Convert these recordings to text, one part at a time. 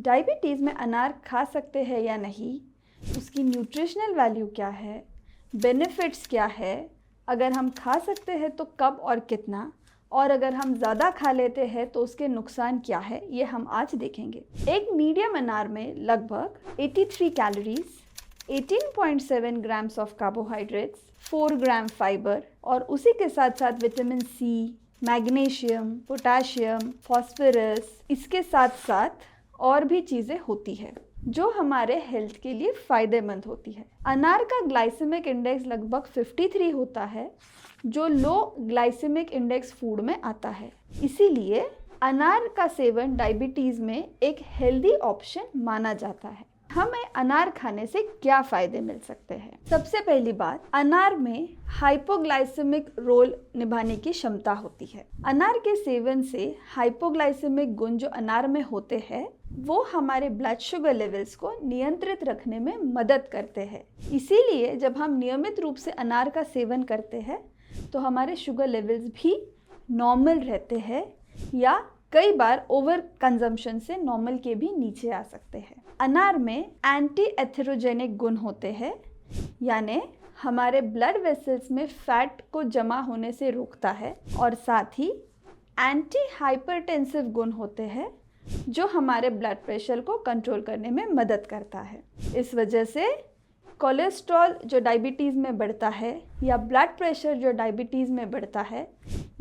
Diabetes में अनार खा सकते हैं या नहीं, उसकी न्यूट्रिशनल वैल्यू क्या है, बेनिफिट्स क्या है, अगर हम खा सकते हैं तो कब और कितना, और अगर हम ज़्यादा खा लेते हैं तो उसके नुकसान क्या है, ये हम आज देखेंगे। एक मीडियम अनार में लगभग 83 calories, 18.7 grams of carbohydrates, 4 gram fibre और उसी के साथ साथ vitamin C, magnesium, potassium, phosphorus, इसके साथ साथ और भी चीज़ें होती है जो हमारे हेल्थ के लिए फ़ायदेमंद होती है। अनार का ग्लाइसेमिक इंडेक्स लगभग 53 होता है, जो लो ग्लाइसेमिक इंडेक्स फूड में आता है। इसीलिए अनार का सेवन डायबिटीज़ में एक हेल्दी ऑप्शन माना जाता है। हमें अनार खाने से क्या फ़ायदे मिल सकते हैं? सबसे पहली बात, अनार में हाइपोग्लाइसेमिक रोल निभाने की क्षमता होती है। अनार के सेवन से हाइपोग्लाइसेमिक गुण जो अनार में होते हैं वो हमारे ब्लड शुगर लेवल्स को नियंत्रित रखने में मदद करते हैं। इसीलिए जब हम नियमित रूप से अनार का सेवन करते हैं तो हमारे शुगर लेवल्स भी नॉर्मल रहते हैं या कई बार ओवर कंजम्पशन से नॉर्मल के भी नीचे आ सकते हैं। अनार में एंटी एथेरोजेनिक गुण होते हैं, यानी हमारे ब्लड वेसल्स में फैट को जमा होने से रोकता है, और साथ ही एंटी हाइपरटेंसिव गुण होते हैं जो हमारे ब्लड प्रेशर को कंट्रोल करने में मदद करता है। इस वजह से कोलेस्ट्रॉल जो डायबिटीज़ में बढ़ता है या ब्लड प्रेशर जो डायबिटीज़ में बढ़ता है,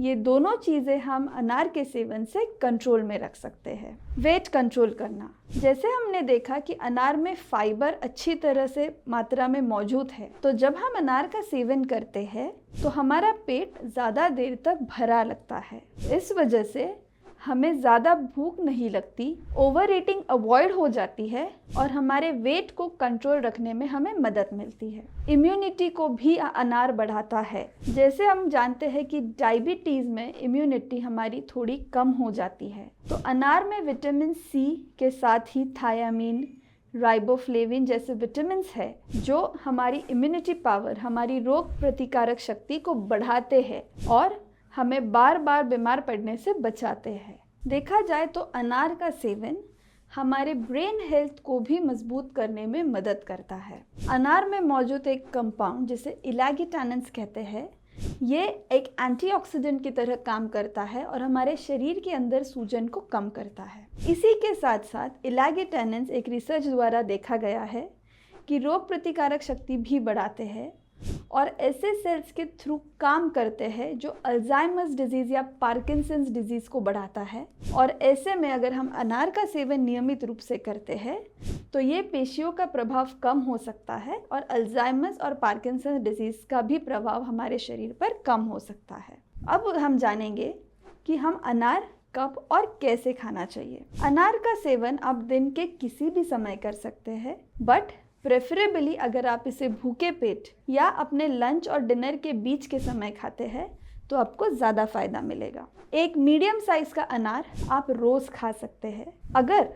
ये दोनों चीज़ें हम अनार के सेवन से कंट्रोल में रख सकते हैं। वेट कंट्रोल करना, जैसे हमने देखा कि अनार में फाइबर अच्छी तरह से मात्रा में मौजूद है, तो जब हम अनार का सेवन करते हैं तो हमारा पेट ज़्यादा देर तक भरा लगता है। इस वजह से हमें ज़्यादा भूख नहीं लगती, ओवर ईटिंग अवॉइड हो जाती है और हमारे वेट को कंट्रोल रखने में हमें मदद मिलती है। इम्यूनिटी को भी अनार बढ़ाता है। जैसे हम जानते हैं कि डायबिटीज़ में इम्यूनिटी हमारी थोड़ी कम हो जाती है, तो अनार में विटामिन सी के साथ ही थायामीन, राइबोफ्लेविन जैसे विटामिन्स है जो हमारी इम्यूनिटी पावर, हमारी रोग प्रतिकारक शक्ति को बढ़ाते हैं और हमें बार बार बीमार पड़ने से बचाते हैं। देखा जाए तो अनार का सेवन हमारे ब्रेन हेल्थ को भी मजबूत करने में मदद करता है। अनार में मौजूद एक कंपाउंड जिसे इलैगिटैनिन्स कहते हैं, ये एक एंटीऑक्सीडेंट की तरह काम करता है और हमारे शरीर के अंदर सूजन को कम करता है। इसी के साथ साथ इलैगिटैनिन्स एक रिसर्च द्वारा देखा गया है कि रोग प्रतिकारक शक्ति भी बढ़ाते हैं और ऐसे सेल्स के थ्रू काम करते हैं जो अल्जाइमर्स डिजीज़ या पार्किंसंस डिजीज़ को बढ़ाता है। और ऐसे में अगर हम अनार का सेवन नियमित रूप से करते हैं तो ये पेशियों का प्रभाव कम हो सकता है और अल्जाइमर्स और पार्किंसंस डिजीज़ का भी प्रभाव हमारे शरीर पर कम हो सकता है। अब हम जानेंगे कि हम अनार कब और कैसे खाना चाहिए। अनार का सेवन आप दिन के किसी भी समय कर सकते हैं, बट प्रेफरेबली अगर आप इसे भूखे पेट या अपने लंच और डिनर के बीच के समय खाते हैं तो आपको ज़्यादा फ़ायदा मिलेगा। एक मीडियम साइज़ का अनार आप रोज़ खा सकते हैं। अगर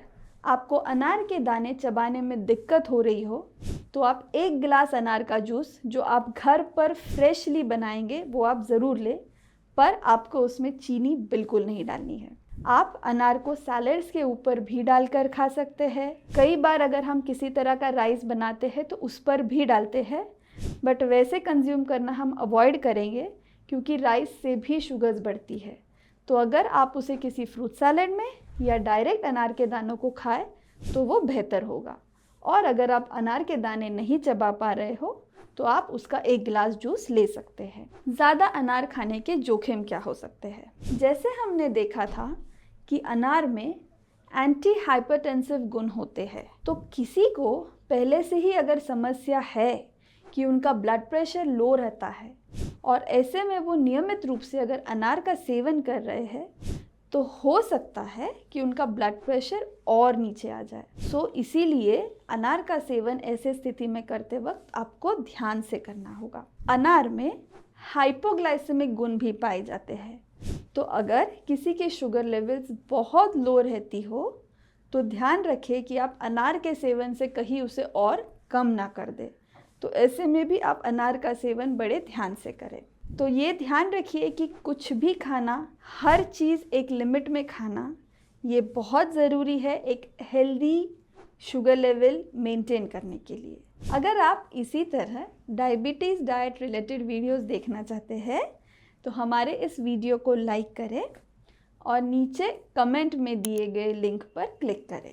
आपको अनार के दाने चबाने में दिक्कत हो रही हो तो आप 1 गिलास अनार का जूस जो आप घर पर फ्रेशली बनाएंगे वो आप ज़रूर लें, पर आपको उसमें चीनी बिल्कुल नहीं डालनी है। आप अनार को सैलेड्स के ऊपर भी डालकर खा सकते हैं। कई बार अगर हम किसी तरह का राइस बनाते हैं तो उस पर भी डालते हैं, बट वैसे कंज्यूम करना हम अवॉइड करेंगे क्योंकि राइस से भी शुगर्स बढ़ती है। तो अगर आप उसे किसी फ्रूट सैलेड में या डायरेक्ट अनार के दानों को खाएं तो वो बेहतर होगा। और अगर आप अनार के दाने नहीं चबा पा रहे हो तो आप उसका 1 गिलास जूस ले सकते हैं। ज़्यादा अनार खाने के जोखिम क्या हो सकते हैं? जैसे हमने देखा था कि अनार में एंटी हाइपरटेंसिव गुण होते हैं, तो किसी को पहले से ही अगर समस्या है कि उनका ब्लड प्रेशर लो रहता है और ऐसे में वो नियमित रूप से अगर अनार का सेवन कर रहे हैं तो हो सकता है कि उनका ब्लड प्रेशर और नीचे आ जाए। इसीलिए अनार का सेवन ऐसे स्थिति में करते वक्त आपको ध्यान से करना होगा। अनार में हाइपोग्लाइसेमिक गुण भी पाए जाते हैं, तो अगर किसी के शुगर लेवल्स बहुत लो रहती हो तो ध्यान रखें कि आप अनार के सेवन से कहीं उसे और कम ना कर दें। तो ऐसे में भी आप अनार का सेवन बड़े ध्यान से करें। तो ये ध्यान रखिए कि कुछ भी खाना, हर चीज़ एक लिमिट में खाना, ये बहुत ज़रूरी है एक हेल्दी शुगर लेवल मेंटेन करने के लिए। अगर आप इसी तरह डायबिटीज़ डाइट रिलेटेड वीडियोस देखना चाहते हैं तो हमारे इस वीडियो को लाइक करें और नीचे कमेंट में दिए गए लिंक पर क्लिक करें।